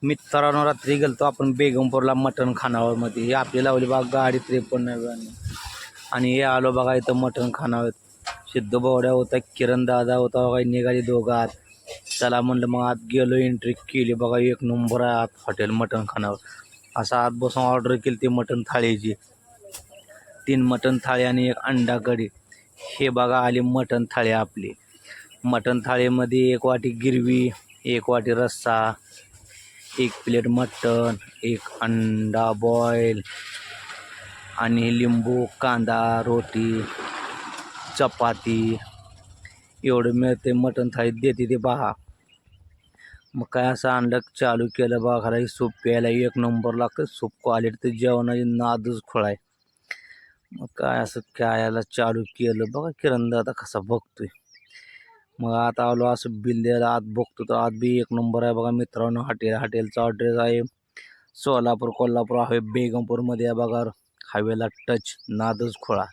मित्रांनो रात्री गेलतो आपण बेगमपूरला मटण खानावळमध्ये. ही आपली लावली बघा गाडी 53 आणि हे आलो बघा इथं मटण खानावळ. सिद्धू बावड्या होता, किरण दादा होता बघा, निघाली दोघं आत. चला म्हणलं मग आत गेलो, एंट्री केली बघा. एक नंबर आहे आत हॉटेल मटण खानावळ. असं आत बसून ऑर्डर केली ती मटण थाळीची. 3 मटण थाळी आणि 1 अंडा कढी. हे बघा आली मटण थाळी आपली. मटण थाळीमध्ये 1 वाटी गिरवी, 1 वाटी रस्सा, 1 प्लेट मटण, 1 अंडा बॉईल आणि लिंबू, कांदा, रोटी, चपाती एवढं मिळते मटण थाळीत देते ते पहा. मग काय असं आणलं चालू केलं बघा. खरं सूप प्यायला 1 नंबर लागतं. सूप क्वालिटी तर जेवणाची नादच खोळाय. मग काय असं याला चालू केलं बघा. किरण दादा कसा बघतोय. मग आता आलो असं बिल द्यायला आत बघतो तर आत बी 1 नंबर आहे बघा मित्रांनो. हॉटेलचा ॲड्रेस आहे सोलापूर कोल्हापूर आहे बेगमपूरमध्ये आहे बघा. हायवेला टच, नादच खोळा.